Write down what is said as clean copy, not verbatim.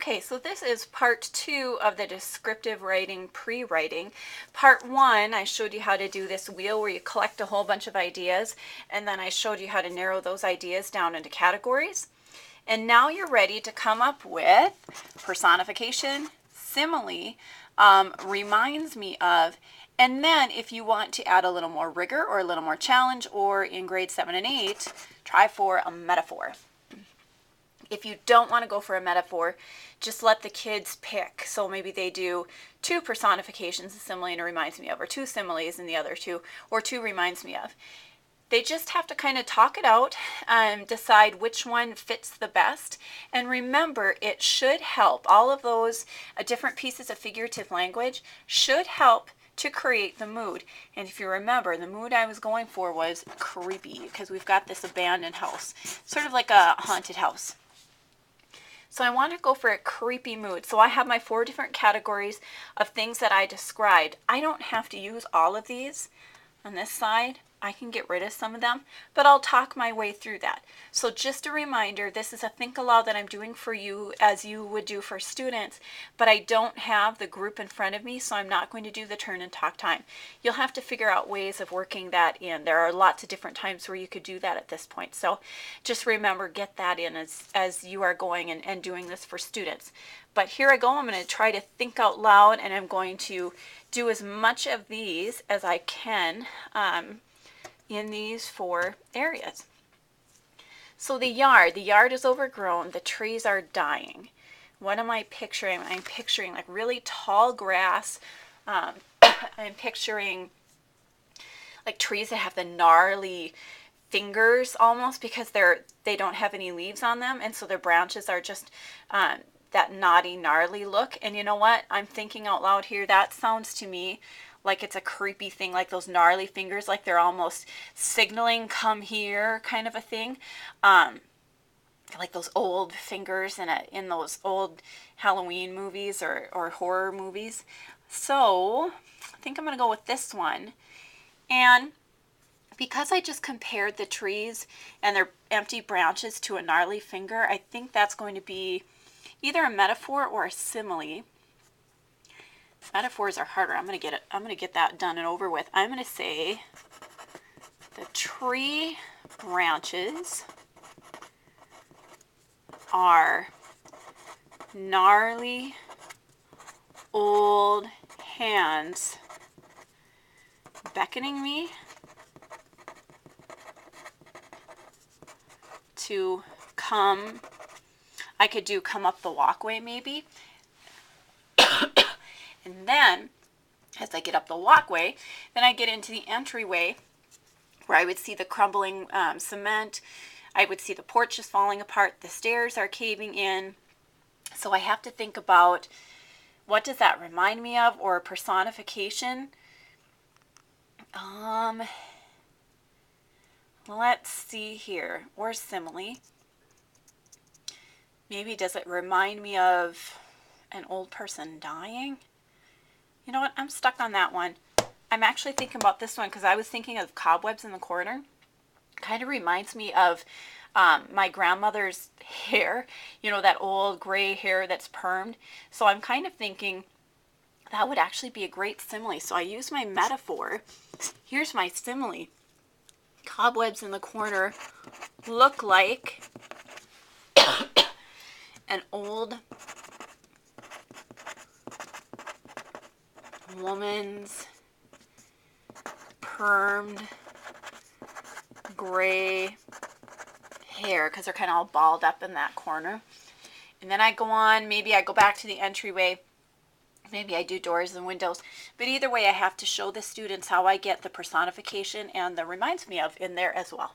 Okay, so this is part 2 of the descriptive writing pre-writing. Part 1, I showed you how to do this wheel where you collect a whole bunch of ideas, and then I showed you how to narrow those ideas down into categories. And now you're ready to come up with personification, simile, reminds me of, and then if you want to add a little more rigor or a little more challenge, or in grade 7 and 8, try for a metaphor. If you don't want to go for a metaphor, just let the kids pick. So maybe they do 2 personifications, a simile and a reminds me of, or 2 similes and the other 2, or 2 reminds me of. They just have to kind of talk it out and decide which one fits the best. And remember, it should help. All of those different pieces of figurative language should help to create the mood. And if you remember, the mood I was going for was creepy, because we've got this abandoned house, sort of like a haunted house. So I want to go for a creepy mood. So I have my 4 different categories of things that I described. I don't have to use all of these on this side. I can get rid of some of them, but I'll talk my way through that. So just a reminder, this is a think aloud that I'm doing for you as you would do for students, but I don't have the group in front of me, so I'm not going to do the turn and talk time. You'll have to figure out ways of working that in. There are lots of different times where you could do that at this point. So just remember, get that in as you are going and doing this for students. But here I go. I'm going to try to think out loud, and I'm going to do as much of these as I can in these 4 areas. So the yard is overgrown. The trees are dying. What am I picturing? I'm picturing like really tall grass. I'm picturing like trees that have the gnarly fingers almost, because they don't have any leaves on them, and so their branches are just that knotty, gnarly look. And you know what? I'm thinking out loud here. That sounds to me like it's a creepy thing, like those gnarly fingers, like they're almost signaling, come here, kind of a thing. Like those old fingers in those old Halloween movies or horror movies. So I think I'm going to go with this one. And because I just compared the trees and their empty branches to a gnarly finger, I think that's going to be either a metaphor or a simile. Metaphors are harder. I'm going to get that done and over with. I'm going to say the tree branches are gnarly old hands beckoning me to come. I could do come up the walkway maybe. And then, as I get up the walkway, then I get into the entryway where I would see the crumbling cement. I would see the porch is falling apart. The stairs are caving in. So I have to think about, what does that remind me of, or personification? Let's see here. Or simile. Maybe does it remind me of an old person dying? You know what? I'm stuck on that one. I'm actually thinking about this one because I was thinking of cobwebs in the corner. Kind of reminds me of my grandmother's hair. You know, that old gray hair that's permed. So I'm kind of thinking that would actually be a great simile. So I use my metaphor. Here's my simile. Cobwebs in the corner look like an old woman's permed gray hair, because they're kind of all balled up in that corner. And then I go on, maybe I go back to the entryway, maybe I do doors and windows, but either way I have to show the students how I get the personification and the reminds me of in there as well.